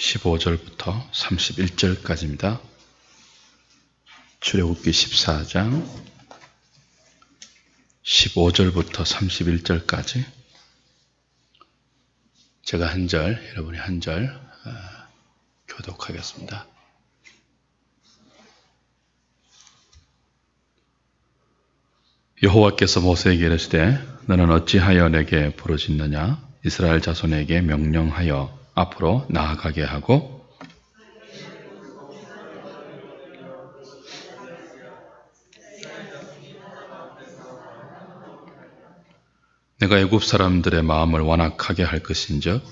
15절부터 31절까지입니다. 출애굽기 14장 15절부터 31절까지 제가 한 절, 여러분이 한 절 교독하겠습니다. 여호와께서 모세에게 이르시되 너는 어찌하여 내게 부르짖느냐? 이스라엘 자손에게 명령하여 앞으로 나아가게 하고 내가 애굽 사람들의 마음을 완악하게 할 것인즉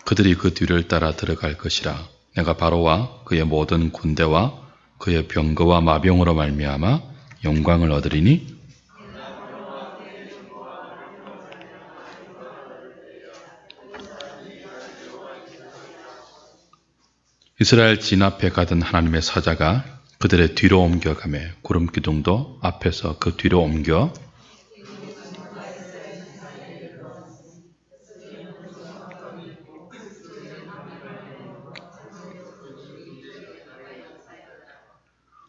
그들이 그 뒤를 따라 들어갈 것이라. 내가 바로와 그의 모든 군대와 그의 병거와 마병으로 말미암아 영광을 얻으리니 이스라엘 진 앞에 가던 하나님의 사자가 그들의 뒤로 옮겨가매 구름기둥도 앞에서 그 뒤로 옮겨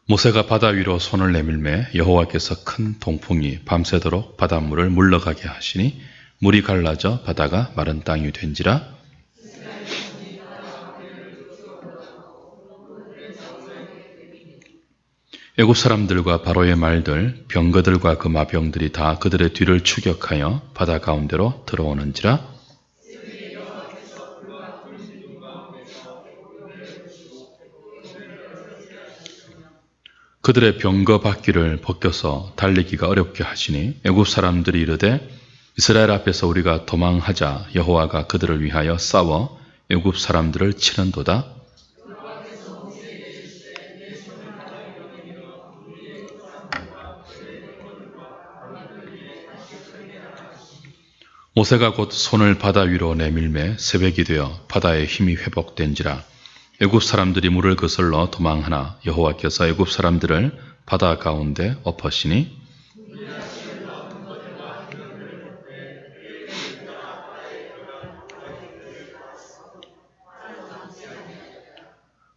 모세가 바다 위로 손을 내밀매 여호와께서 큰 동풍이 밤새도록 바닷물을 물러가게 하시니 물이 갈라져 바다가 마른 땅이 된지라. 애굽 사람들과 바로의 말들 병거들과 그 마병들이 다 그들의 뒤를 추격하여 바다 가운데로 들어오는지라. 그들의 병거 바퀴를 벗겨서 달리기가 어렵게 하시니 애굽 사람들이 이르되 이스라엘 앞에서 우리가 도망하자. 여호와가 그들을 위하여 싸워 애굽 사람들을 치는도다. 모세가 곧 손을 바다 위로 내밀매 새벽이 되어 바다의 힘이 회복된지라. 애굽 사람들이 물을 거슬러 도망하나 여호와께서 애굽 사람들을 바다 가운데 엎으시니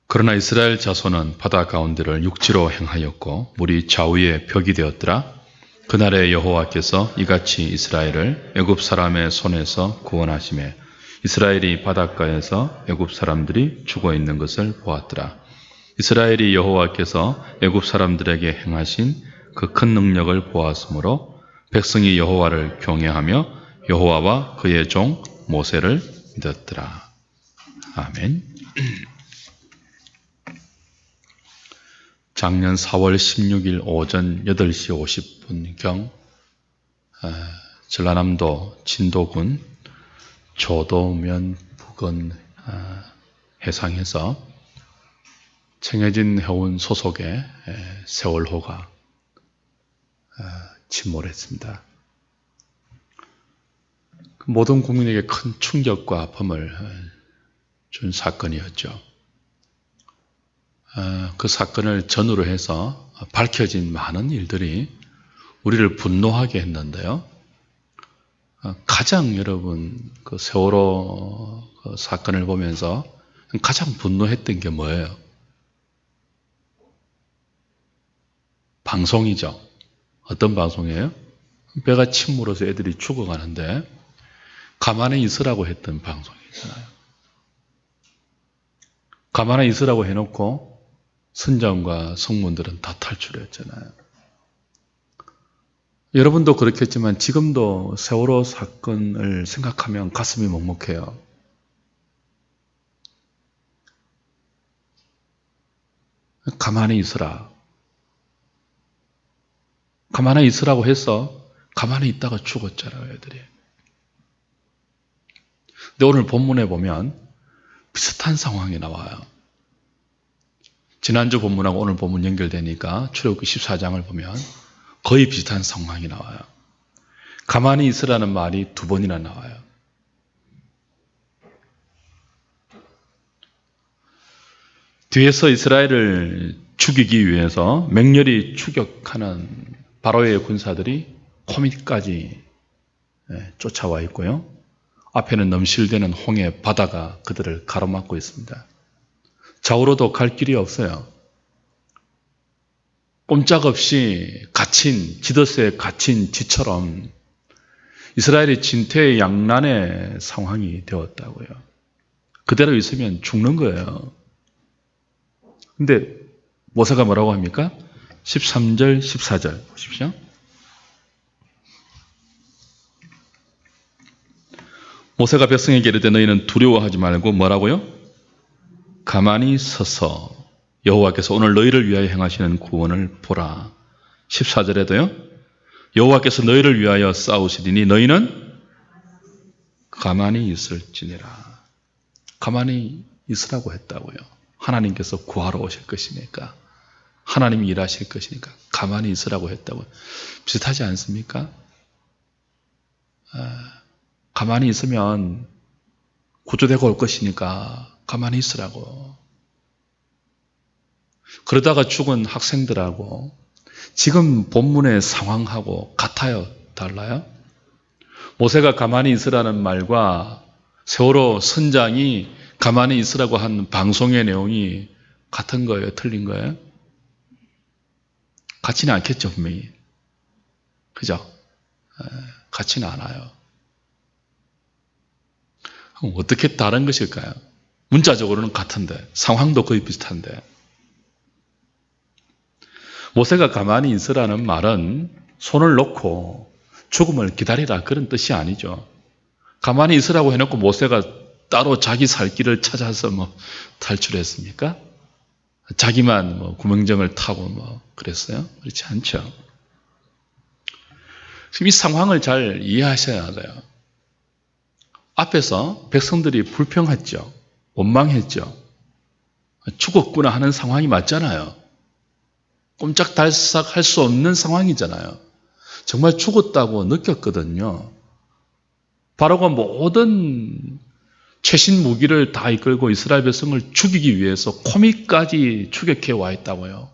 그러나 이스라엘 자손은 바다 가운데를 육지로 행하였고 물이 좌우에 벽이 되었더라. 그날에 여호와께서 이같이 이스라엘을 애굽 사람의 손에서 구원하시매 이스라엘이 바닷가에서 애굽 사람들이 죽어 있는 것을 보았더라. 이스라엘이 여호와께서 애굽 사람들에게 행하신 그 큰 능력을 보았으므로 백성이 여호와를 경외하며 여호와와 그의 종 모세를 믿었더라. 아멘. 작년 4월 16일 오전 8시 50분경 전라남도 진도군 조도면 부근 해상에서 청해진 해운 소속의 세월호가 침몰했습니다. 모든 국민에게 큰 충격과 아픔을 준 사건이었죠. 그 사건을 전후로 해서 밝혀진 많은 일들이 우리를 분노하게 했는데요. 가장 여러분 그 세월호 그 사건을 보면서 가장 분노했던 게 뭐예요? 방송이죠. 어떤 방송이에요? 배가 침몰해서 애들이 죽어가는데 가만히 있으라고 했던 방송이잖아요. 가만히 있으라고 해놓고 선장과 성문들은 다 탈출했잖아요. 여러분도 그렇겠지만 지금도 세월호 사건을 생각하면 가슴이 먹먹해요. 가만히 있으라. 가만히 있으라고 해서 가만히 있다가 죽었잖아요, 애들이. 근데 오늘 본문에 보면 비슷한 상황이 나와요. 지난주 본문하고 오늘 본문 연결되니까 출애굽기 14장을 보면 거의 비슷한 상황이 나와요. 가만히 있으라는 말이 2번이나 나와요. 뒤에서 이스라엘을 죽이기 위해서 맹렬히 추격하는 바로의 군사들이 코밑까지 쫓아와 있고요. 앞에는 넘실대는 홍해 바다가 그들을 가로막고 있습니다. 좌우로도 갈 길이 없어요. 꼼짝없이 지더스에 갇힌 쥐처럼 이스라엘이 진퇴양난의 상황이 되었다고요. 그대로 있으면 죽는 거예요. 근데 모세가 뭐라고 합니까? 13절, 14절 보십시오. 모세가 백성에게 이르되 너희는 두려워하지 말고 뭐라고요? 가만히 서서 여호와께서 오늘 너희를 위하여 행하시는 구원을 보라. 14절에도요. 여호와께서 너희를 위하여 싸우시리니 너희는 가만히 있을지니라. 가만히 있으라고 했다고요. 하나님께서 구하러 오실 것이니까. 하나님이 일하실 것이니까 가만히 있으라고 했다고요. 비슷하지 않습니까? 가만히 있으면 구조되고 올 것이니까 가만히 있으라고. 그러다가 죽은 학생들하고 지금 본문의 상황하고 같아요? 달라요? 모세가 가만히 있으라는 말과 세월호 선장이 가만히 있으라고 한 방송의 내용이 같은 거예요? 틀린 거예요? 같지는 않겠죠, 분명히. 그죠? 같지는 않아요. 그럼 어떻게 다른 것일까요? 문자적으로는 같은데, 상황도 거의 비슷한데. 모세가 가만히 있으라는 말은 손을 놓고 죽음을 기다리라 그런 뜻이 아니죠. 가만히 있으라고 해놓고 모세가 따로 자기 살 길을 찾아서 탈출했습니까? 자기만 구명정을 타고 그랬어요? 그렇지 않죠. 이 상황을 잘 이해하셔야 돼요. 앞에서 백성들이 불평했죠. 원망했죠. 죽었구나 하는 상황이 맞잖아요. 꼼짝달싹 할 수 없는 상황이잖아요. 정말 죽었다고 느꼈거든요. 바로가 모든 최신 무기를 다 이끌고 이스라엘 백성을 죽이기 위해서 코미까지 추격해 와 있다고요.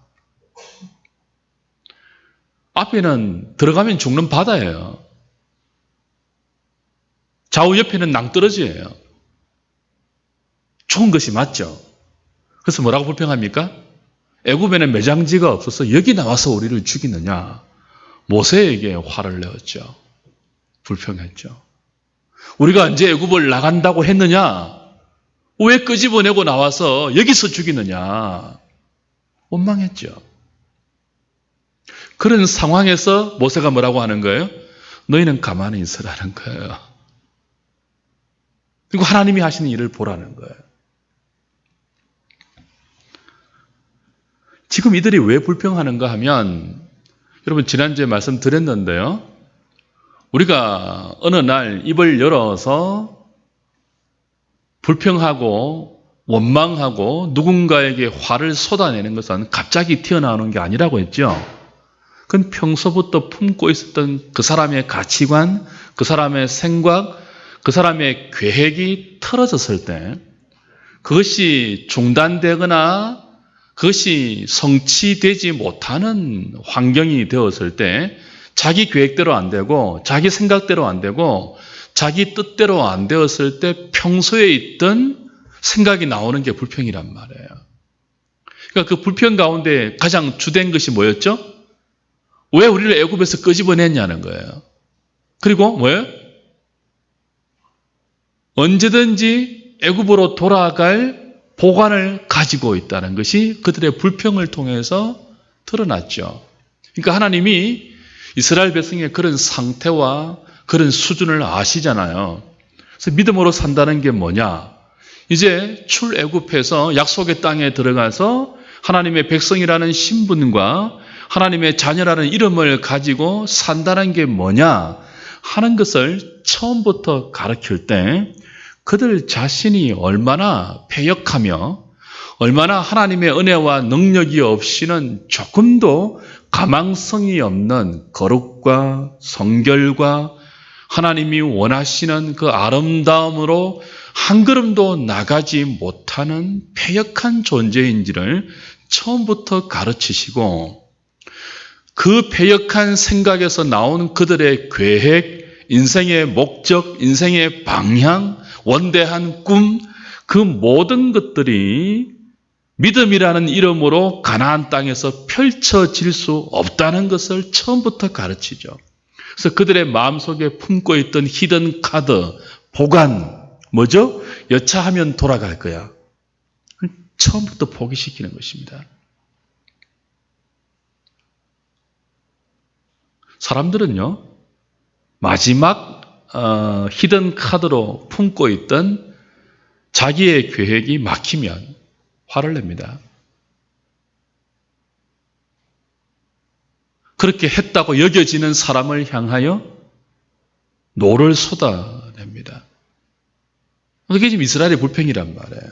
앞에는 들어가면 죽는 바다예요. 좌우 옆에는 낭떠러지예요. 죽은 것이 맞죠. 그래서 뭐라고 불평합니까? 애굽에는 매장지가 없어서 여기 나와서 우리를 죽이느냐. 모세에게 화를 내었죠. 불평했죠. 우리가 언제 애굽을 나간다고 했느냐? 왜 끄집어내고 나와서 여기서 죽이느냐? 원망했죠. 그런 상황에서 모세가 뭐라고 하는 거예요? 너희는 가만히 있으라는 거예요. 그리고 하나님이 하시는 일을 보라는 거예요. 지금 이들이 왜 불평하는가 하면 여러분 지난주에 말씀드렸는데요. 우리가 어느 날 입을 열어서 불평하고 원망하고 누군가에게 화를 쏟아내는 것은 갑자기 튀어나오는 게 아니라고 했죠. 그건 평소부터 품고 있었던 그 사람의 가치관, 그 사람의 생각, 그 사람의 계획이 틀어졌을 때 그것이 중단되거나 그것이 성취되지 못하는 환경이 되었을 때 자기 계획대로 안 되고 자기 생각대로 안 되고 자기 뜻대로 안 되었을 때 평소에 있던 생각이 나오는 게 불평이란 말이에요. 그러니까 그 불평 가운데 가장 주된 것이 뭐였죠? 왜 우리를 애굽에서 끄집어냈냐는 거예요. 그리고 뭐예요? 언제든지 애굽으로 돌아갈 보관을 가지고 있다는 것이 그들의 불평을 통해서 드러났죠. 그러니까 하나님이 이스라엘 백성의 그런 상태와 그런 수준을 아시잖아요. 그래서 믿음으로 산다는 게 뭐냐? 이제 출애굽해서 약속의 땅에 들어가서 하나님의 백성이라는 신분과 하나님의 자녀라는 이름을 가지고 산다는 게 뭐냐 하는 것을 처음부터 가르칠 때 그들 자신이 얼마나 패역하며 얼마나 하나님의 은혜와 능력이 없이는 조금도 가망성이 없는 거룩과 성결과 하나님이 원하시는 그 아름다움으로 한 걸음도 나가지 못하는 패역한 존재인지를 처음부터 가르치시고 그 패역한 생각에서 나온 그들의 계획, 인생의 목적, 인생의 방향, 원대한 꿈, 그 모든 것들이 믿음이라는 이름으로 가나안 땅에서 펼쳐질 수 없다는 것을 처음부터 가르치죠. 그래서 그들의 마음속에 품고 있던 히든 카드, 보관, 뭐죠? 여차하면 돌아갈 거야. 처음부터 포기시키는 것입니다. 사람들은요, 마지막 히든 카드로 품고 있던 자기의 계획이 막히면 화를 냅니다. 그렇게 했다고 여겨지는 사람을 향하여 노를 쏟아냅니다. 그게 지금 이스라엘의 불평이란 말이에요.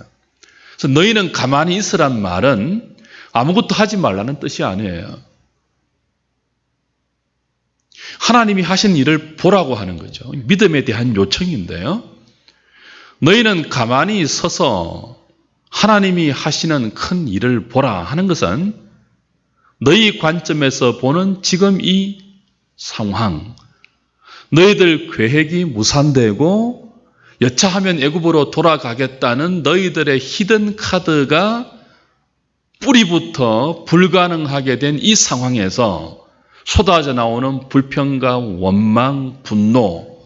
그래서 너희는 가만히 있으란 말은 아무것도 하지 말라는 뜻이 아니에요. 하나님이 하신 일을 보라고 하는 거죠. 믿음에 대한 요청인데요. 너희는 가만히 서서 하나님이 하시는 큰 일을 보라 하는 것은 너희 관점에서 보는 지금 이 상황, 너희들 계획이 무산되고 여차하면 애굽으로 돌아가겠다는 너희들의 히든 카드가 뿌리부터 불가능하게 된 이 상황에서 쏟아져 나오는 불평과 원망, 분노,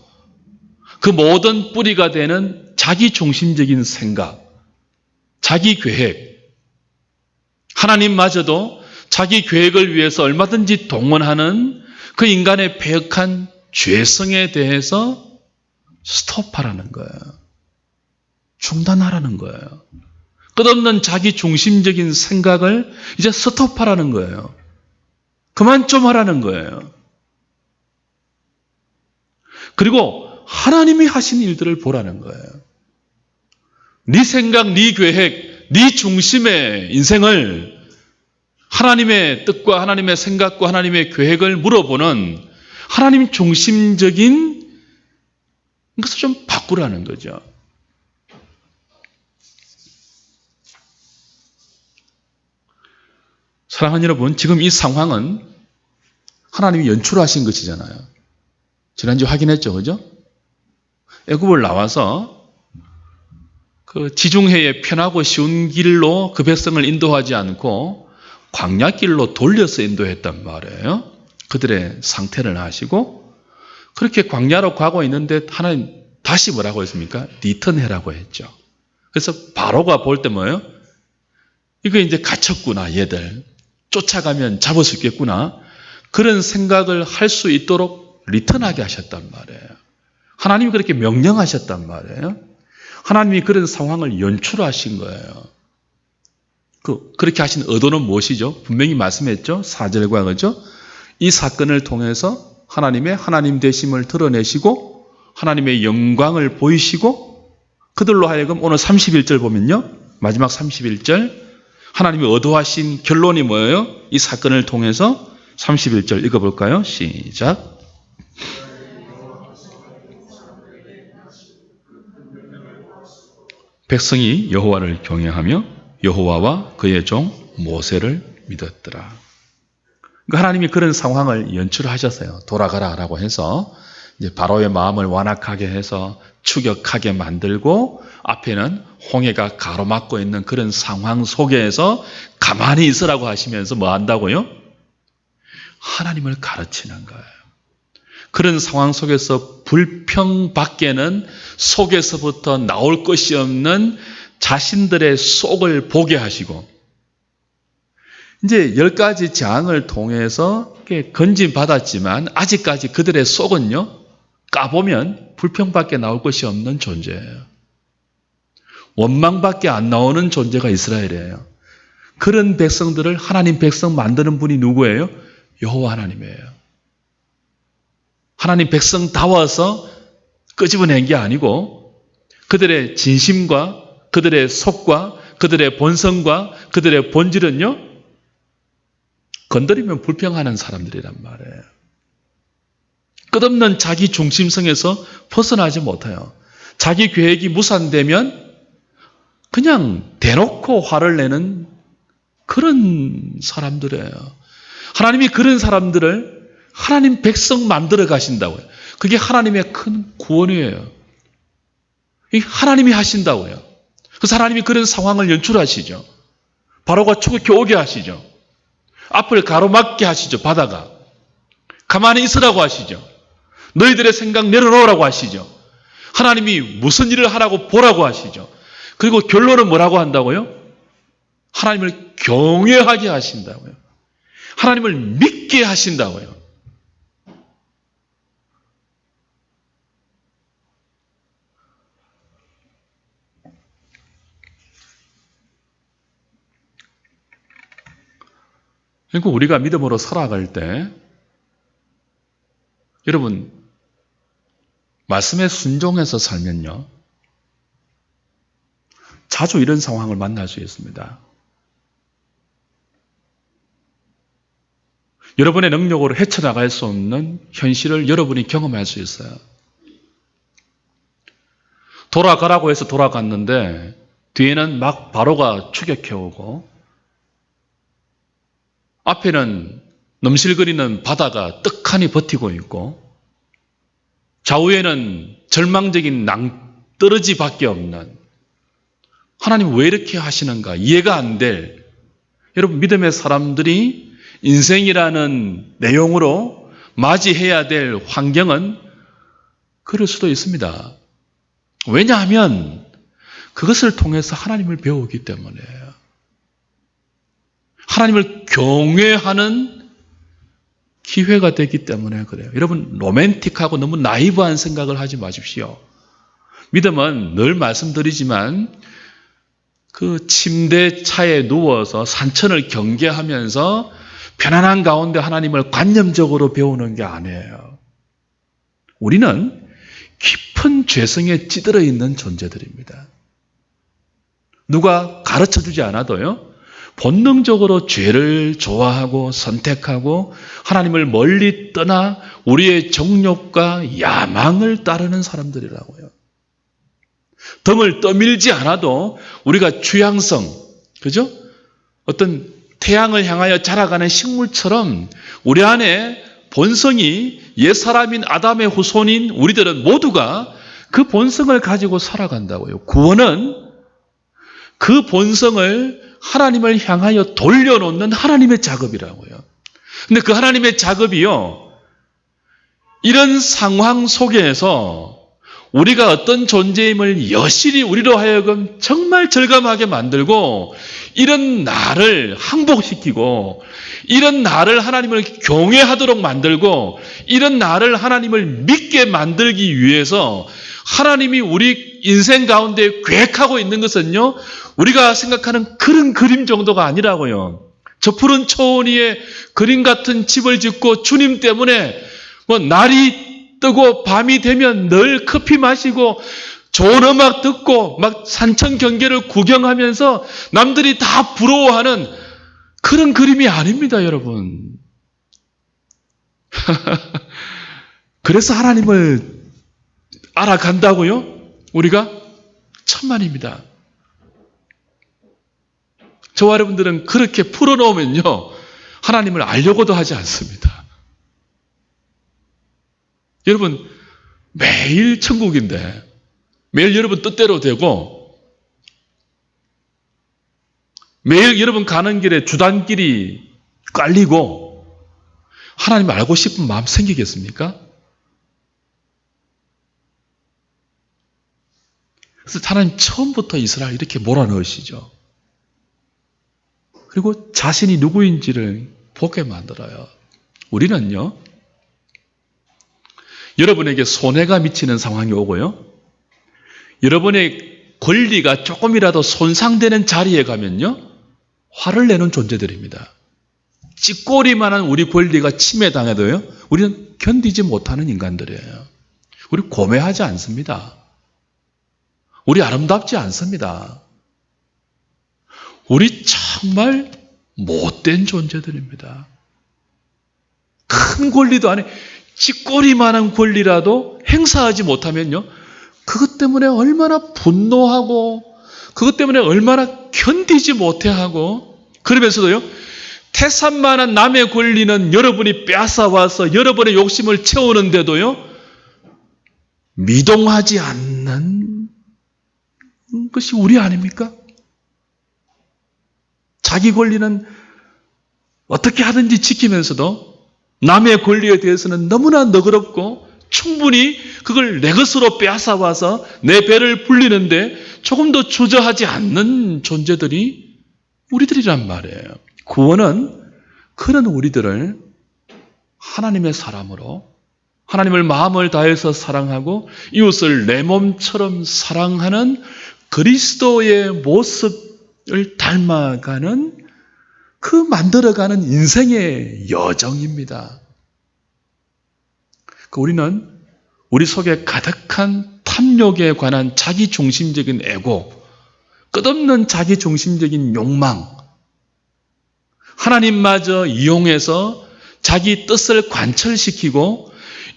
그 모든 뿌리가 되는 자기 중심적인 생각, 자기 계획, 하나님마저도 자기 계획을 위해서 얼마든지 동원하는 그 인간의 배역한 죄성에 대해서 스톱하라는 거예요. 중단하라는 거예요. 끝없는 자기 중심적인 생각을 이제 스톱하라는 거예요. 그만 좀 하라는 거예요. 그리고 하나님이 하신 일들을 보라는 거예요. 네 생각, 네 계획, 네 중심의 인생을 하나님의 뜻과 하나님의 생각과 하나님의 계획을 물어보는 하나님 중심적인 것을 좀 바꾸라는 거죠. 사랑하는 여러분, 지금 이 상황은 하나님이 연출하신 것이잖아요. 지난주 확인했죠, 그죠? 애굽을 나와서 그 지중해의 편하고 쉬운 길로 그 백성을 인도하지 않고 광야길로 돌려서 인도했단 말이에요. 그들의 상태를 아시고 그렇게 광야로 가고 있는데 하나님 다시 뭐라고 했습니까? 리턴해라고 했죠. 그래서 바로가 볼 때 뭐예요? 이거 이제 갇혔구나, 얘들. 쫓아가면 잡을 수 있겠구나. 그런 생각을 할 수 있도록 리턴하게 하셨단 말이에요. 하나님이 그렇게 명령하셨단 말이에요. 하나님이 그런 상황을 연출하신 거예요. 그렇게 하신 의도는 무엇이죠? 분명히 말씀했죠. 4절과 그죠? 이 사건을 통해서 하나님의 하나님 되심을 드러내시고 하나님의 영광을 보이시고 그들로 하여금 오늘 31절 보면요. 마지막 31절 하나님이 의도하신 결론이 뭐예요? 이 사건을 통해서 31절 읽어볼까요? 시작. 백성이 여호와를 경외하며 여호와와 그의 종 모세를 믿었더라. 하나님이 그런 상황을 연출하셨어요. 돌아가라라고 해서 이제 바로의 마음을 완악하게 해서 추격하게 만들고 앞에는 홍해가 가로막고 있는 그런 상황 속에서 가만히 있으라고 하시면서 뭐 한다고요? 하나님을 가르치는 거예요. 그런 상황 속에서 불평밖에는 속에서부터 나올 것이 없는 자신들의 속을 보게 하시고 이제 10가지 재앙을 통해서 건진받았지만 아직까지 그들의 속은요. 까보면 불평밖에 나올 것이 없는 존재예요. 원망밖에 안 나오는 존재가 이스라엘이에요. 그런 백성들을 하나님 백성 만드는 분이 누구예요? 여호와 하나님이에요. 하나님 백성다워서 끄집어낸 게 아니고 그들의 진심과 그들의 속과 그들의 본성과 그들의 본질은요. 건드리면 불평하는 사람들이란 말이에요. 끝없는 자기 중심성에서 벗어나지 못해요. 자기 계획이 무산되면 그냥 대놓고 화를 내는 그런 사람들이에요. 하나님이 그런 사람들을 하나님 백성 만들어 가신다고요. 그게 하나님의 큰 구원이에요. 하나님이 하신다고요. 그래서 하나님이 그런 상황을 연출하시죠. 바로가 추격해 오게 하시죠. 앞을 가로막게 하시죠. 바다가. 가만히 있으라고 하시죠. 너희들의 생각 내려놓으라고 하시죠. 하나님이 무슨 일을 하라고 보라고 하시죠. 그리고 결론은 뭐라고 한다고요? 하나님을 경외하게 하신다고요. 하나님을 믿게 하신다고요. 그리고 우리가 믿음으로 살아갈 때 여러분 말씀에 순종해서 살면요 자주 이런 상황을 만날 수 있습니다. 여러분의 능력으로 헤쳐나갈 수 없는 현실을 여러분이 경험할 수 있어요. 돌아가라고 해서 돌아갔는데 뒤에는 막 바로가 추격해오고 앞에는 넘실거리는 바다가 떡하니 버티고 있고 좌우에는 절망적인 낭떠러지밖에 없는 하나님 왜 이렇게 하시는가 이해가 안 될 여러분 믿음의 사람들이 인생이라는 내용으로 맞이해야 될 환경은 그럴 수도 있습니다. 왜냐하면 그것을 통해서 하나님을 배우기 때문이에요. 하나님을 경외하는 기회가 되기 때문에 그래요. 여러분 로맨틱하고 너무 나이브한 생각을 하지 마십시오. 믿음은 늘 말씀드리지만 그 침대 차에 누워서 산천을 경계하면서 편안한 가운데 하나님을 관념적으로 배우는 게 아니에요. 우리는 깊은 죄성에 찌들어 있는 존재들입니다. 누가 가르쳐주지 않아도요. 본능적으로 죄를 좋아하고 선택하고 하나님을 멀리 떠나 우리의 정욕과 야망을 따르는 사람들이라고요. 등을 떠밀지 않아도 우리가 취향성, 그죠? 어떤 태양을 향하여 자라가는 식물처럼 우리 안에 본성이 옛사람인 아담의 후손인 우리들은 모두가 그 본성을 가지고 살아간다고요. 구원은 그 본성을 하나님을 향하여 돌려놓는 하나님의 작업이라고요. 근데 그 하나님의 작업이요. 이런 상황 속에서 우리가 어떤 존재임을 여실히 우리로 하여금 정말 절감하게 만들고 이런 나를 항복시키고 이런 나를 하나님을 경외하도록 만들고 이런 나를 하나님을 믿게 만들기 위해서 하나님이 우리 인생 가운데 계획하고 있는 것은요. 우리가 생각하는 그런 그림 정도가 아니라고요. 저 푸른 초원 위에 그림 같은 집을 짓고 주님 때문에 뭐 날이 뜨고 밤이 되면 늘 커피 마시고 좋은 음악 듣고 막 산천 경계를 구경하면서 남들이 다 부러워하는 그런 그림이 아닙니다, 여러분. 그래서 하나님을 알아간다고요? 우리가? 천만입니다. 저와 여러분들은 그렇게 풀어놓으면요. 하나님을 알려고도 하지 않습니다. 여러분 매일 천국인데 매일 여러분 뜻대로 되고 매일 여러분 가는 길에 주단길이 깔리고 하나님을 알고 싶은 마음 생기겠습니까? 그래서 하나님 처음부터 이스라엘 이렇게 몰아넣으시죠. 그리고 자신이 누구인지를 보게 만들어요. 우리는요. 여러분에게 손해가 미치는 상황이 오고요. 여러분의 권리가 조금이라도 손상되는 자리에 가면요. 화를 내는 존재들입니다. 찌꼬리만한 우리 권리가 침해당해도요. 우리는 견디지 못하는 인간들이에요. 우리 고매하지 않습니다. 우리 아름답지 않습니다. 우리 정말 못된 존재들입니다. 큰 권리도 아니 찌꼬리만한 권리라도 행사하지 못하면요. 그것 때문에 얼마나 분노하고 그것 때문에 얼마나 견디지 못해하고 그러면서도요. 태산만한 남의 권리는 여러분이 빼앗아와서 여러분의 욕심을 채우는데도요. 미동하지 않는 것이 우리 아닙니까? 자기 권리는 어떻게 하든지 지키면서도 남의 권리에 대해서는 너무나 너그럽고 충분히 그걸 내 것으로 빼앗아와서 내 배를 불리는데 조금도 주저하지 않는 존재들이 우리들이란 말이에요. 구원은 그런 우리들을 하나님의 사람으로 하나님을 마음을 다해서 사랑하고 이웃을 내 몸처럼 사랑하는 그리스도의 모습을 닮아가는 그 만들어가는 인생의 여정입니다. 우리는 우리 속에 가득한 탐욕에 관한 자기중심적인 애고, 끝없는 자기중심적인 욕망, 하나님마저 이용해서 자기 뜻을 관철시키고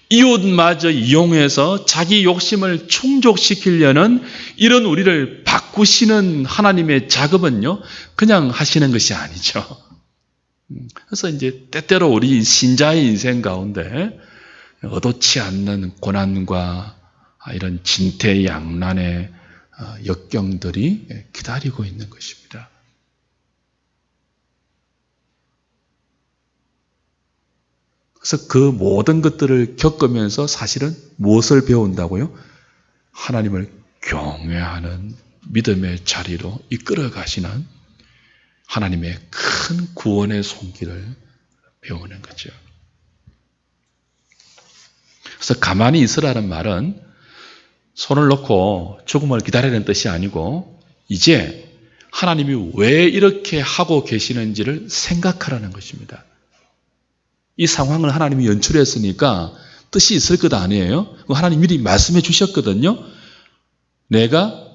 이웃마저 이용해서 자기 욕심을 충족시키려는 이런 우리를 바꾸시는 하나님의 작업은요, 그냥 하시는 것이 아니죠. 그래서 이제 때때로 우리 신자의 인생 가운데 의도치 않는 고난과 이런 진퇴양난의 역경들이 기다리고 있는 것입니다. 그래서 그 모든 것들을 겪으면서 사실은 무엇을 배운다고요? 하나님을 경외하는 믿음의 자리로 이끌어 가시는 하나님의 큰 구원의 손길을 배우는 거죠. 그래서 가만히 있으라는 말은 손을 놓고 죽음을 기다리는 뜻이 아니고 이제 하나님이 왜 이렇게 하고 계시는지를 생각하라는 것입니다. 이 상황을 하나님이 연출했으니까 뜻이 있을 것 아니에요? 하나님 미리 말씀해 주셨거든요. 내가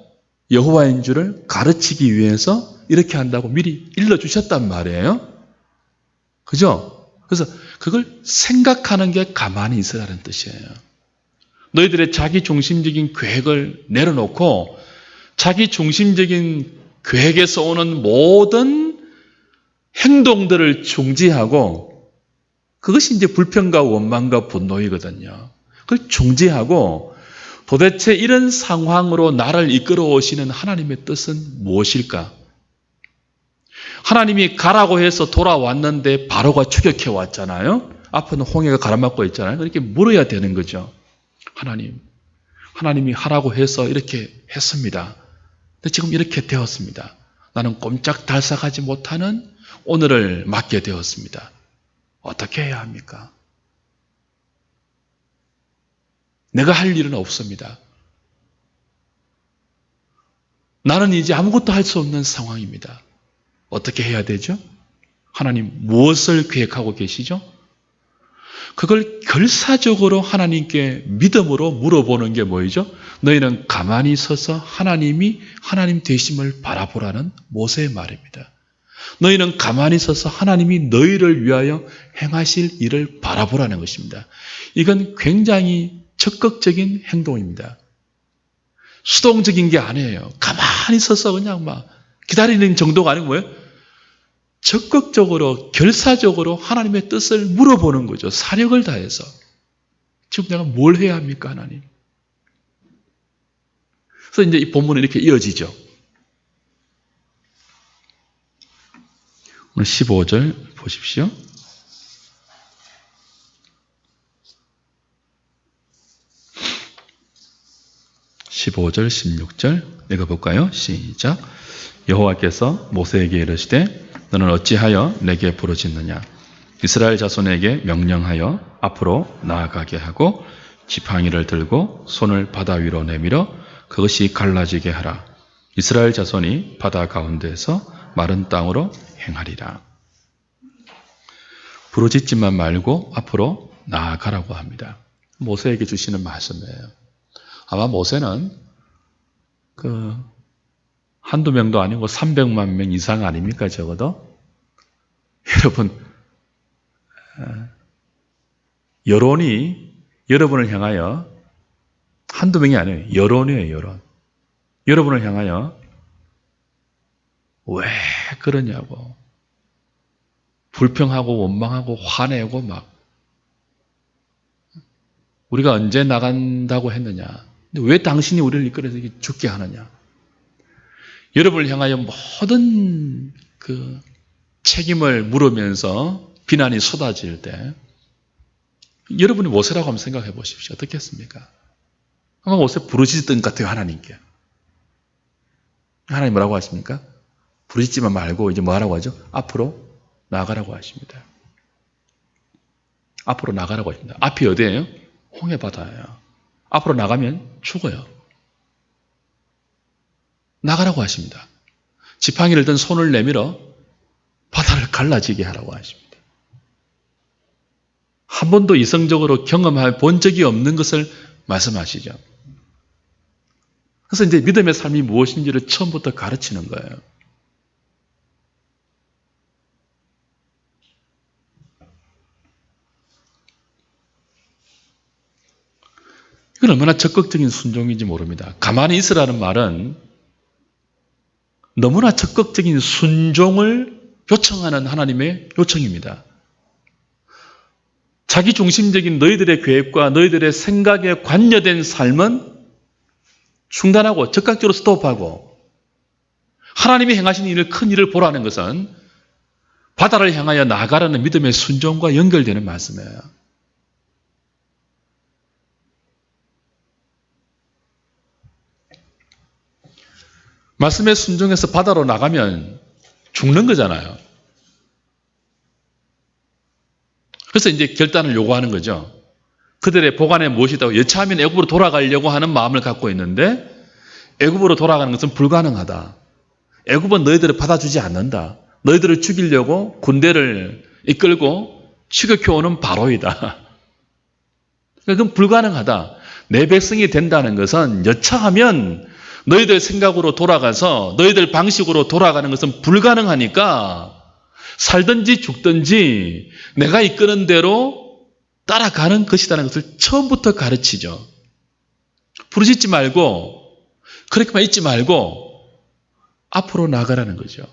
여호와인 줄을 가르치기 위해서 이렇게 한다고 미리 일러주셨단 말이에요. 그죠? 그래서 그걸 생각하는 게 가만히 있으라는 뜻이에요. 너희들의 자기중심적인 계획을 내려놓고 자기중심적인 계획에서 오는 모든 행동들을 중지하고, 그것이 이제 불평과 원망과 분노이거든요. 그걸 중지하고 도대체 이런 상황으로 나를 이끌어 오시는 하나님의 뜻은 무엇일까? 하나님이 가라고 해서 돌아왔는데 바로가 추격해 왔잖아요. 앞에는 홍해가 가로막고 있잖아요. 그렇게 물어야 되는 거죠. 하나님이 하라고 해서 이렇게 했습니다. 근데 지금 이렇게 되었습니다. 나는 꼼짝달싹하지 못하는 오늘을 맞게 되었습니다. 어떻게 해야 합니까? 내가 할 일은 없습니다. 나는 이제 아무것도 할 수 없는 상황입니다. 어떻게 해야 되죠? 하나님 무엇을 계획하고 계시죠? 그걸 결사적으로 하나님께 믿음으로 물어보는 게 뭐이죠? 너희는 가만히 서서 하나님이 하나님 되심을 바라보라는 모세의 말입니다. 너희는 가만히 서서 하나님이 너희를 위하여 행하실 일을 바라보라는 것입니다. 이건 굉장히 적극적인 행동입니다. 수동적인 게 아니에요. 가만히 서서 그냥 막 기다리는 정도가 아니고 뭐예요? 적극적으로 결사적으로 하나님의 뜻을 물어보는 거죠. 사력을 다해서. 지금 내가 뭘 해야 합니까, 하나님? 그래서 이제 이 본문은 이렇게 이어지죠. 오늘 15절 보십시오. (15절) (16절) 읽어볼까요? 시작. 여호와께서 모세에게 이르시되 너는 어찌하여 내게 부르짖느냐? 이스라엘 자손에게 명령하여 앞으로 나아가게 하고 지팡이를 들고 손을 바다 위로 내밀어 그것이 갈라지게 하라. 이스라엘 자손이 바다 가운데에서 마른 땅으로 행하리라. 부르짖지만 말고 앞으로 나아가라고 합니다. 모세에게 주시는 말씀이에요. 아마 모세는 한두 명도 아니고 300만 명 이상 아닙니까, 적어도? 여러분, 여론이 여러분을 향하여 한두 명이 아니에요. 여론이에요, 여론. 여러분을 향하여 왜 그러냐고. 불평하고 원망하고 화내고 막. 우리가 언제 나간다고 했느냐. 근데 왜 당신이 우리를 이끌어서 죽게 하느냐. 여러분을 향하여 모든 책임을 물으면서 비난이 쏟아질 때 여러분이 모세라고 한번 생각해 보십시오. 어떻겠습니까? 아마 모세 부르짖던 것 같아요. 하나님께. 하나님 뭐라고 하십니까? 부르짖지만 말고 이제 뭐 하라고 하죠? 앞으로 나아가라고 하십니다. 앞으로 나가라고 하십니다. 앞이 어디예요? 홍해바다예요. 앞으로 나가면 죽어요. 나가라고 하십니다. 지팡이를 든 손을 내밀어 바다를 갈라지게 하라고 하십니다. 한 번도 이성적으로 경험해 본 적이 없는 것을 말씀하시죠. 그래서 이제 믿음의 삶이 무엇인지를 처음부터 가르치는 거예요. 이건 얼마나 적극적인 순종인지 모릅니다. 가만히 있으라는 말은 너무나 적극적인 순종을 요청하는 하나님의 요청입니다. 자기중심적인 너희들의 계획과 너희들의 생각에 관여된 삶은 중단하고 적극적으로 스톱하고 하나님이 행하신 일을 큰 일을 보라는 것은 바다를 향하여 나아가라는 믿음의 순종과 연결되는 말씀이에요. 말씀의 순종에서 바다로 나가면 죽는 거잖아요. 그래서 이제 결단을 요구하는 거죠. 그들의 보관에 무엇이다고 여차하면 애굽으로 돌아가려고 하는 마음을 갖고 있는데 애굽으로 돌아가는 것은 불가능하다. 애굽은 너희들을 받아주지 않는다. 너희들을 죽이려고 군대를 이끌고 추격해오는 바로이다. 그건 불가능하다. 내 백성이 된다는 것은 여차하면 너희들 생각으로 돌아가서 너희들 방식으로 돌아가는 것은 불가능하니까 살든지 죽든지 내가 이끄는 대로 따라가는 것이라는 것을 처음부터 가르치죠. 부르짖지 말고 그렇게만 있지 말고 앞으로 나가라는 거죠.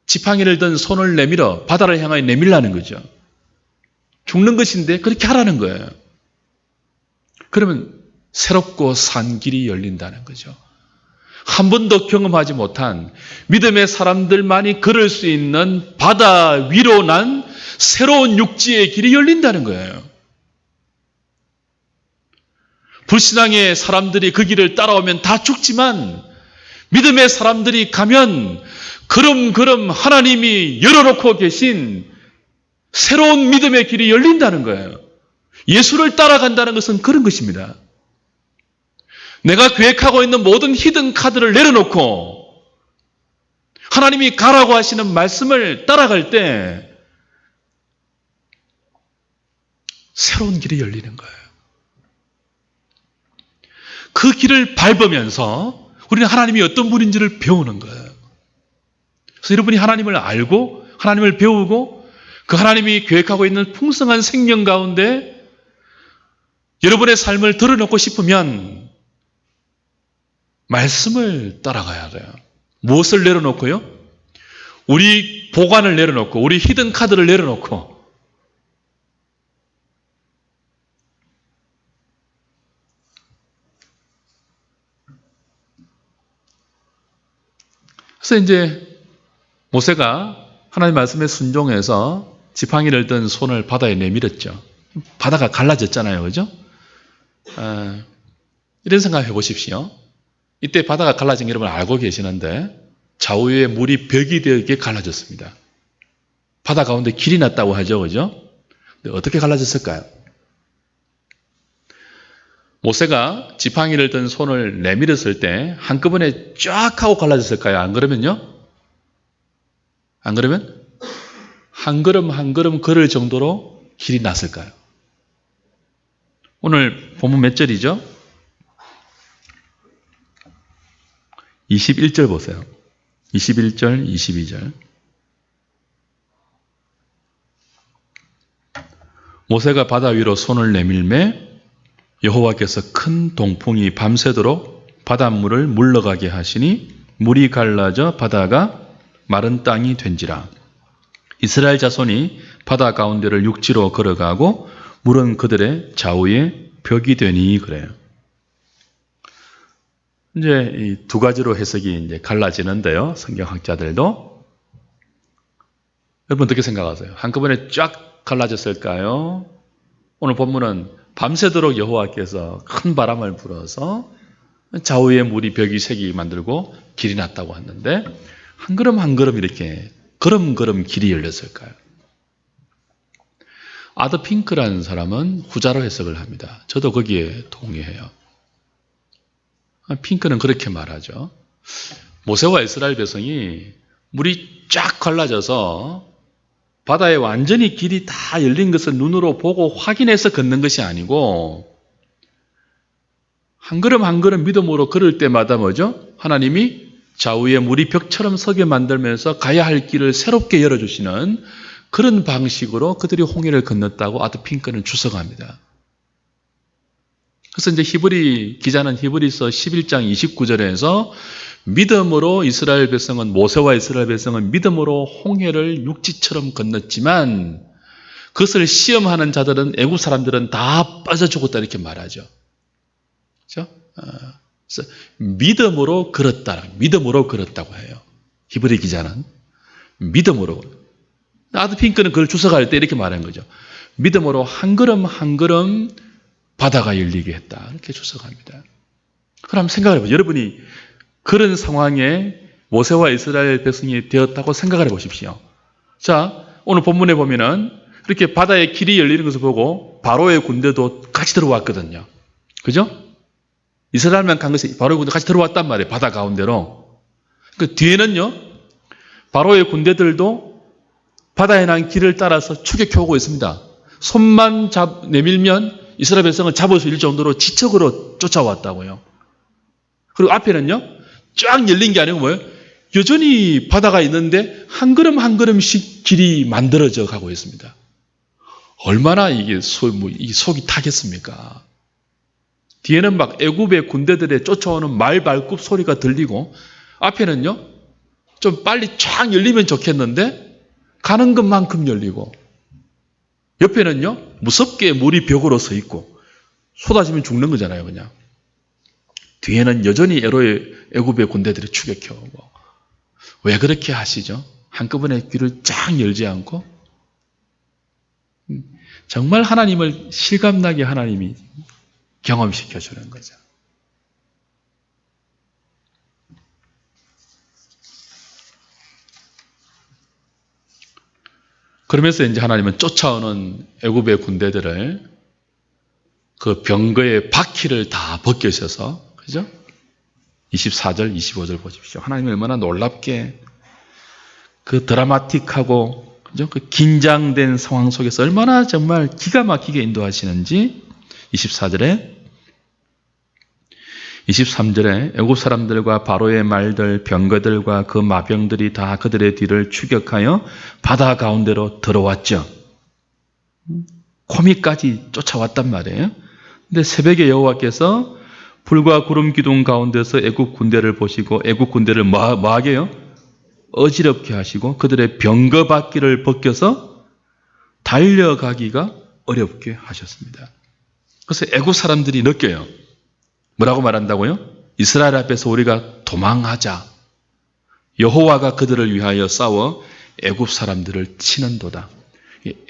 지팡이를 든 손을 내밀어 바다를 향하여 내밀라는 거죠. 죽는 것인데 그렇게 하라는 거예요. 그러면 새롭고 산 길이 열린다는 거죠. 한 번도 경험하지 못한 믿음의 사람들만이 걸을 수 있는 바다 위로 난 새로운 육지의 길이 열린다는 거예요. 불신앙의 사람들이 그 길을 따라오면 다 죽지만 믿음의 사람들이 가면 걸음걸음 하나님이 열어놓고 계신 새로운 믿음의 길이 열린다는 거예요. 예수를 따라간다는 것은 그런 것입니다. 내가 계획하고 있는 모든 히든 카드를 내려놓고 하나님이 가라고 하시는 말씀을 따라갈 때 새로운 길이 열리는 거예요. 그 길을 밟으면서 우리는 하나님이 어떤 분인지를 배우는 거예요. 그래서 여러분이 하나님을 알고 하나님을 배우고 그 하나님이 계획하고 있는 풍성한 생명 가운데 여러분의 삶을 드러놓고 싶으면 말씀을 따라가야 돼요. 무엇을 내려놓고요? 우리 보관을 내려놓고 우리 히든 카드를 내려놓고 그래서 이제 모세가 하나님 말씀에 순종해서 지팡이를 든 손을 바다에 내밀었죠. 바다가 갈라졌잖아요. 그죠? 이런 생각 해보십시오. 이때 바다가 갈라진 게 여러분 알고 계시는데 좌우에 물이 벽이 되게 갈라졌습니다. 바다 가운데 길이 났다고 하죠. 그죠? 근데 어떻게 갈라졌을까요? 모세가 지팡이를 든 손을 내밀었을 때 한꺼번에 쫙 하고 갈라졌을까요? 안 그러면요? 안 그러면? 한 걸음 한 걸음 걸을 정도로 길이 났을까요? 오늘 본문 몇 절이죠? 21절 보세요. 21절, 22절. 모세가 바다 위로 손을 내밀매 여호와께서 큰 동풍이 밤새도록 바닷물을 물러가게 하시니 물이 갈라져 바다가 마른 땅이 된지라. 이스라엘 자손이 바다 가운데를 육지로 걸어가고 물은 그들의 좌우에 벽이 되니 그래요. 이제 이 두 가지로 해석이 이제 갈라지는데요. 성경학자들도 여러분 어떻게 생각하세요? 한꺼번에 쫙 갈라졌을까요? 오늘 본문은 밤새도록 여호와께서 큰 바람을 불어서 좌우에 물이 벽이 색이 만들고 길이 났다고 했는데 한 걸음 한 걸음 이렇게 걸음걸음 길이 열렸을까요? 아더 핑크라는 사람은 후자로 해석을 합니다. 저도 거기에 동의해요. 핑크는 그렇게 말하죠. 모세와 이스라엘 백성이 물이 쫙 갈라져서 바다에 완전히 길이 다 열린 것을 눈으로 보고 확인해서 걷는 것이 아니고 한 걸음 한 걸음 믿음으로 걸을 때마다 뭐죠? 하나님이 좌우에 물이 벽처럼 서게 만들면서 가야 할 길을 새롭게 열어주시는 그런 방식으로 그들이 홍해를 건넜다고 아더 핑크는 주석합니다. 그래서 이제 히브리 기자는 히브리서 11장 29절에서 믿음으로 이스라엘 백성은 모세와 이스라엘 백성은 믿음으로 홍해를 육지처럼 건넜지만 그것을 시험하는 자들은 애국 사람들은 다 빠져 죽었다 이렇게 말하죠. 그렇죠? 그래서 믿음으로 걸었다고 해요. 히브리 기자는 믿음으로. 아더 핑크는 그걸 주석할 때 이렇게 말한 거죠. 믿음으로 한 걸음 한 걸음 바다가 열리게 했다. 이렇게 주석합니다. 그럼 생각을 해보세요. 여러분이 그런 상황에 모세와 이스라엘 백성이 되었다고 생각을 해보십시오. 자, 오늘 본문에 보면은 이렇게 바다에 길이 열리는 것을 보고 바로의 군대도 같이 들어왔거든요. 그죠? 이스라엘만 간 것이 바로의 군대 같이 들어왔단 말이에요. 바다 가운데로. 그 뒤에는요, 바로의 군대들도 바다에 난 길을 따라서 추격해 오고 있습니다. 손만 내밀면 이스라엘 백성을 잡을 수 있을 정도로 지척으로 쫓아왔다고요. 그리고 앞에는요, 쫙 열린 게 아니고 뭐예요? 여전히 바다가 있는데 한 걸음 한 걸음씩 길이 만들어져 가고 있습니다. 얼마나 이게 속이 타겠습니까? 뒤에는 막 애굽의 군대들의 쫓아오는 말발굽 소리가 들리고 앞에는요, 좀 빨리 쫙 열리면 좋겠는데 가는 것만큼 열리고 옆에는요, 무섭게 물이 벽으로 서 있고 쏟아지면 죽는 거잖아요, 그냥. 뒤에는 여전히 애굽의 군대들이 추격해오고. 왜 그렇게 하시죠? 한꺼번에 귀를 쫙 열지 않고 정말 하나님을 실감나게 하나님이 경험시켜주는 거죠. 그러면서 이제 하나님은 쫓아오는 애굽의 군대들을 그 병거의 바퀴를 다 벗겨셔서, 그죠? 24절, 25절 보십시오. 하나님이 얼마나 놀랍게 그 드라마틱하고, 그죠? 그 긴장된 상황 속에서 얼마나 정말 기가 막히게 인도하시는지 23절에 애굽 사람들과 바로의 말들, 병거들과 그 마병들이 다 그들의 뒤를 추격하여 바다 가운데로 들어왔죠. 코미까지 쫓아왔단 말이에요. 근데 새벽에 여호와께서 불과 구름 기둥 가운데서 애굽 군대를 보시고 애굽 군대를 뭐하게 해요? 어지럽게 하시고 그들의 병거 바퀴를 벗겨서 달려가기가 어렵게 하셨습니다. 그래서 애굽 사람들이 느껴요. 뭐라고 말한다고요? 이스라엘 앞에서 우리가 도망하자. 여호와가 그들을 위하여 싸워 애굽 사람들을 치는도다.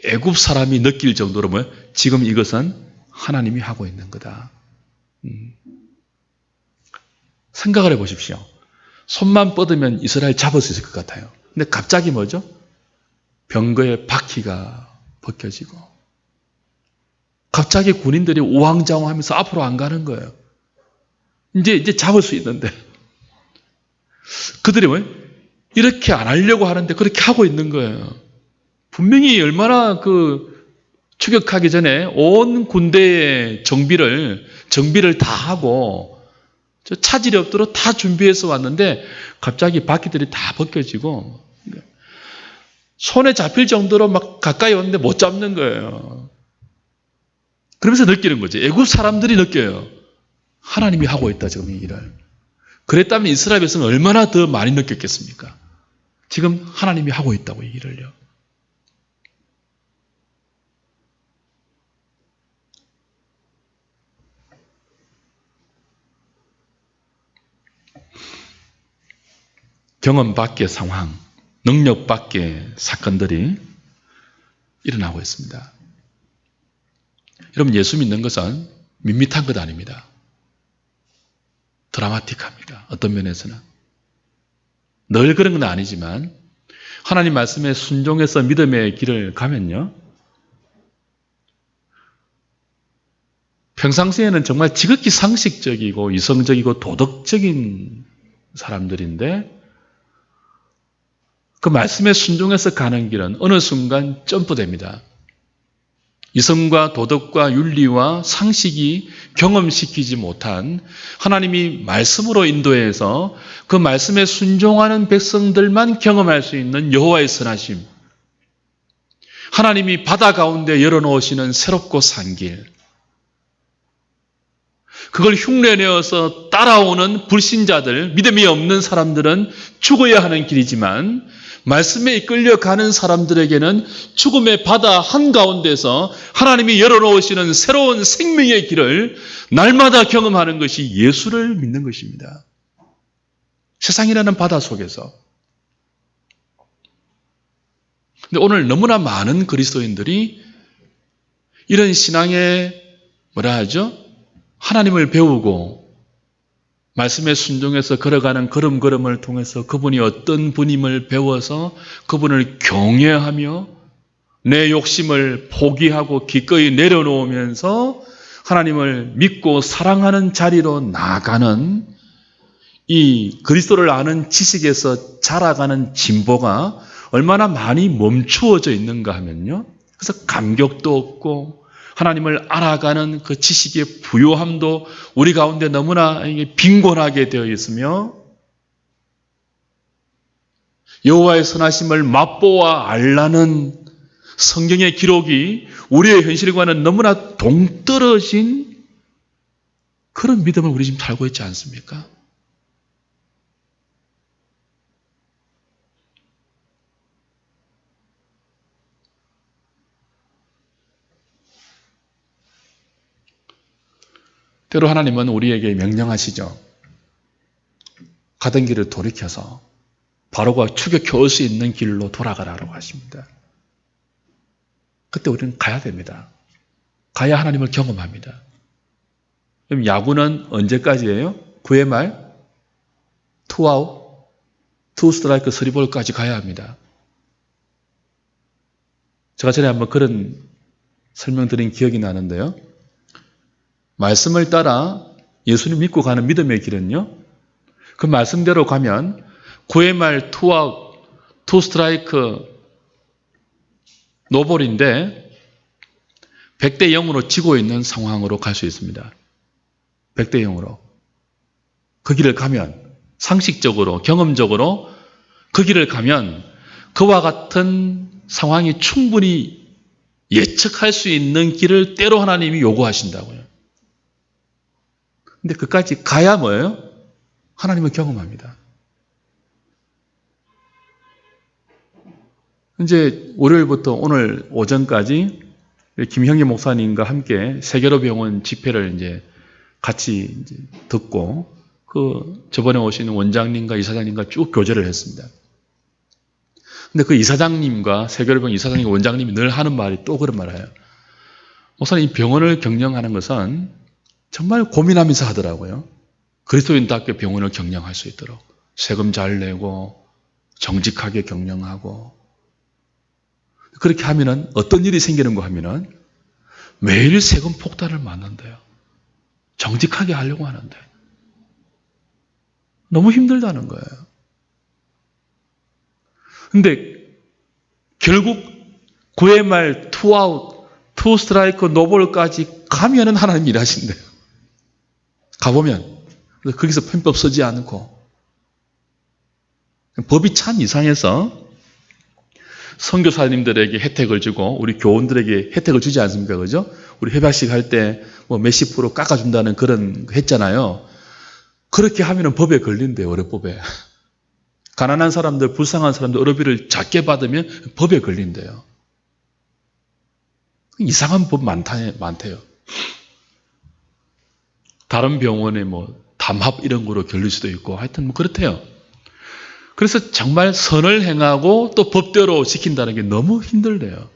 애굽 사람이 느낄 정도로 뭐예요? 지금 이것은 하나님이 하고 있는 거다. 생각을 해보십시오. 손만 뻗으면 이스라엘 잡을 수 있을 것 같아요. 근데 갑자기 뭐죠? 병거의 바퀴가 벗겨지고 갑자기 군인들이 우왕좌왕하면서 앞으로 안 가는 거예요. 이제 잡을 수 있는데 그들이 왜 이렇게 안 하려고 하는데 그렇게 하고 있는 거예요. 분명히 얼마나 추격하기 전에 온 군대의 정비를 다 하고 차질이 없도록 다 준비해서 왔는데 갑자기 바퀴들이 다 벗겨지고 손에 잡힐 정도로 막 가까이 왔는데 못 잡는 거예요. 그러면서 느끼는 거죠. 애굽 사람들이 느껴요. 하나님이 하고 있다, 지금 이 일을. 그랬다면 이스라엘 백성은 얼마나 더 많이 느꼈겠습니까? 지금 하나님이 하고 있다고, 이 일을요. 경험 밖의 상황, 능력 밖의 사건들이 일어나고 있습니다. 여러분, 예수 믿는 것은 밋밋한 것 아닙니다. 드라마틱합니다. 어떤 면에서는. 늘 그런 건 아니지만 하나님 말씀에 순종해서 믿음의 길을 가면요, 평상시에는 정말 지극히 상식적이고 이성적이고 도덕적인 사람들인데 그 말씀에 순종해서 가는 길은 어느 순간 점프됩니다. 이성과 도덕과 윤리와 상식이 경험시키지 못한 하나님이 말씀으로 인도해서 그 말씀에 순종하는 백성들만 경험할 수 있는 여호와의 선하심, 하나님이 바다 가운데 열어놓으시는 새롭고 산 길, 그걸 흉내내어서 따라오는 불신자들, 믿음이 없는 사람들은 죽어야 하는 길이지만 말씀에 이끌려가는 사람들에게는 죽음의 바다 한가운데서 하나님이 열어놓으시는 새로운 생명의 길을 날마다 경험하는 것이 예수를 믿는 것입니다. 세상이라는 바다 속에서. 근데 오늘 너무나 많은 그리스도인들이 이런 신앙의 뭐라 하죠? 하나님을 배우고 말씀에 순종해서 걸어가는 걸음걸음을 통해서 그분이 어떤 분임을 배워서 그분을 경외하며 내 욕심을 포기하고 기꺼이 내려놓으면서 하나님을 믿고 사랑하는 자리로 나아가는 이 그리스도를 아는 지식에서 자라가는 진보가 얼마나 많이 멈추어져 있는가 하면요, 그래서 감격도 없고 하나님을 알아가는 그 지식의 부요함도 우리 가운데 너무나 빈곤하게 되어 있으며 여호와의 선하심을 맛보아 알라는 성경의 기록이 우리의 현실과는 너무나 동떨어진 그런 믿음을 우리 지금 살고 있지 않습니까? 때로 하나님은 우리에게 명령하시죠. 가던 길을 돌이켜서 바로가 추격해 올 수 있는 길로 돌아가라고 하십니다. 그때 우리는 가야 됩니다. 가야 하나님을 경험합니다. 그럼 야구는 언제까지예요? 9회 말 2아웃, 2스트라이크 3볼까지 가야 합니다. 제가 전에 한번 그런 설명드린 기억이 나는데요. 말씀을 따라 예수님 믿고 가는 믿음의 길은요, 그 말씀대로 가면 9회 말 2아웃, 2스트라이크 노볼인데 100대 0으로 지고 있는 상황으로 갈 수 있습니다. 100대 0으로. 그 길을 가면 상식적으로, 경험적으로 그 길을 가면 그와 같은 상황이 충분히 예측할 수 있는 길을 때로 하나님이 요구하신다고요. 근데 그까지 가야 뭐예요? 하나님을 경험합니다. 이제 월요일부터 오늘 오전까지 김형기 목사님과 함께 세계로 병원 집회를 이제 같이 이제 듣고 저번에 오신 원장님과 이사장님과 쭉 교제를 했습니다. 근데 그 이사장님과 세계로 병원 이사장님, 원장님이 늘 하는 말이 또 그런 말을 해요. 목사님, 이 병원을 경영하는 것은 정말 고민하면서 하더라고요. 그리스도인답게 병원을 경영할 수 있도록 세금 잘 내고 정직하게 경영하고, 그렇게 하면은 어떤 일이 생기는가 하면은 매일 세금 폭탄을 맞는데요. 정직하게 하려고 하는데 너무 힘들다는 거예요. 근데 결국 9회 말 2아웃, 2스트라이크 노볼까지 가면은 하나님 일하신대요. 가보면 거기서 편법 쓰지 않고 법이 참 이상해서 선교사님들에게 혜택을 주고 우리 교원들에게 혜택을 주지 않습니까? 그죠? 우리 회박식 할 때 뭐 몇십 프로 깎아준다는 그런 거 했잖아요. 그렇게 하면은 법에 걸린대요. 의료법에. 가난한 사람들, 불쌍한 사람들 의료비를 작게 받으면 법에 걸린대요. 이상한 법 많대요. 다른 병원에 뭐 담합 이런 거로 걸릴 수도 있고 하여튼 뭐 그렇대요. 그래서 정말 선을 행하고 또 법대로 지킨다는 게 너무 힘들대요.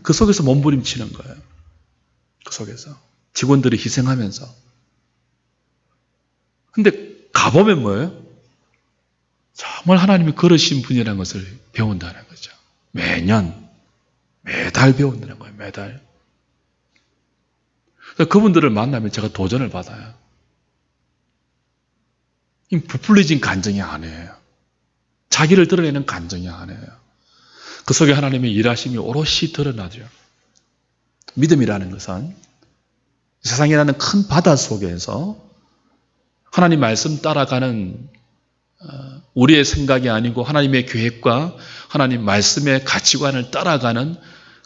그 속에서 몸부림치는 거예요. 그 속에서. 직원들이 희생하면서. 근데 가보면 뭐예요? 정말 하나님이 그러신 분이라는 것을 배운다는 거죠. 매년, 매달 배운다는 거예요. 매달. 그분들을 만나면 제가 도전을 받아요. 부풀려진 간증이 아니에요. 자기를 드러내는 간증이 아니에요. 그 속에 하나님의 일하심이 오롯이 드러나죠. 믿음이라는 것은 세상이라는 큰 바다 속에서 하나님 말씀 따라가는 우리의 생각이 아니고 하나님의 계획과 하나님 말씀의 가치관을 따라가는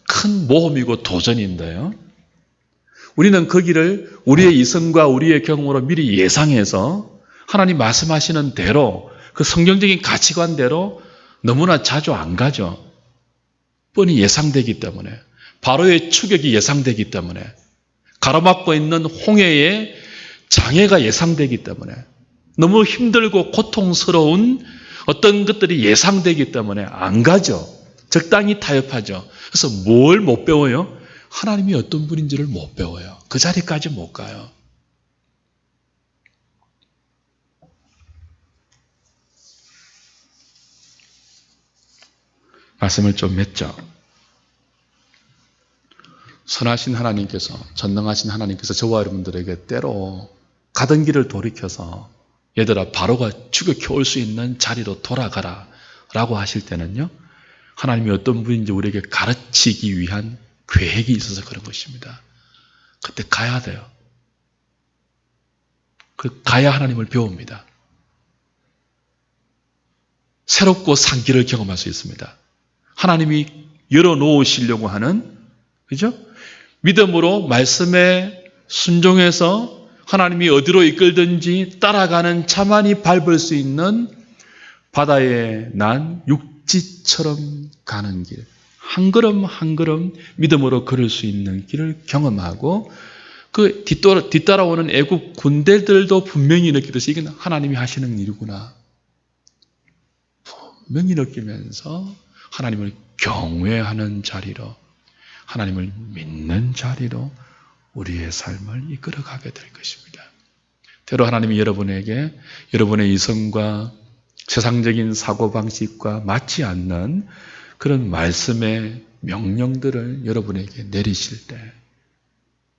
큰 모험이고 도전인데요. 우리는 그 길을 우리의 이성과 우리의 경험으로 미리 예상해서 하나님 말씀하시는 대로 그 성경적인 가치관대로 너무나 자주 안 가죠. 뻔히 예상되기 때문에. 바로의 추격이 예상되기 때문에. 가로막고 있는 홍해의 장애가 예상되기 때문에. 너무 힘들고 고통스러운 어떤 것들이 예상되기 때문에 안 가죠. 적당히 타협하죠. 그래서 뭘 못 배워요? 하나님이 어떤 분인지를 못 배워요. 그 자리까지 못 가요. 말씀을 좀 맺죠. 선하신 하나님께서, 전능하신 하나님께서 저와 여러분들에게 때로 가던 길을 돌이켜서 얘들아 바로가 추격해 올 수 있는 자리로 돌아가라 라고 하실 때는요. 하나님이 어떤 분인지 우리에게 가르치기 위한 계획이 있어서 그런 것입니다. 그때 가야 돼요. 가야 하나님을 배웁니다. 새롭고 산 길을 경험할 수 있습니다. 하나님이 열어놓으시려고 하는, 그죠? 믿음으로 말씀에 순종해서 하나님이 어디로 이끌든지 따라가는 차만이 밟을 수 있는 바다에 난 육지처럼 가는 길, 한 걸음 한 걸음 믿음으로 걸을 수 있는 길을 경험하고 그 뒤따라오는 애국 군대들도 분명히 느끼듯이 이건 하나님이 하시는 일이구나. 분명히 느끼면서 하나님을 경외하는 자리로, 하나님을 믿는 자리로 우리의 삶을 이끌어가게 될 것입니다. 때로 하나님이 여러분에게 여러분의 이성과 세상적인 사고방식과 맞지 않는 그런 말씀의 명령들을 여러분에게 내리실 때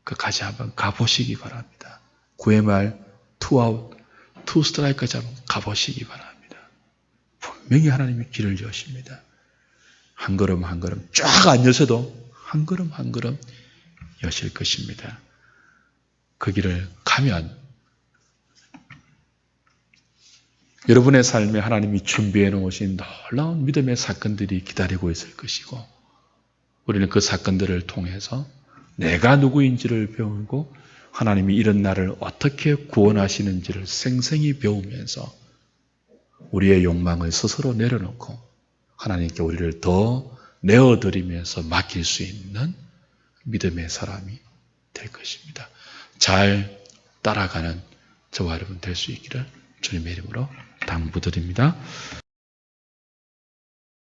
끝까지 한번 가보시기 바랍니다. 9회 말 2아웃, 2스트라이크까지 한번 가보시기 바랍니다. 분명히 하나님이 길을 여십니다. 한 걸음 한 걸음 쫙 안 여셔도 한 걸음 한 걸음 여실 것입니다. 그 길을 가면 여러분의 삶에 하나님이 준비해 놓으신 놀라운 믿음의 사건들이 기다리고 있을 것이고 우리는 그 사건들을 통해서 내가 누구인지를 배우고 하나님이 이런 나를 어떻게 구원하시는지를 생생히 배우면서 우리의 욕망을 스스로 내려놓고 하나님께 우리를 더 내어드리면서 맡길 수 있는 믿음의 사람이 될 것입니다. 잘 따라가는 저와 여러분 될 수 있기를 주님의 이름으로 당부드립니다.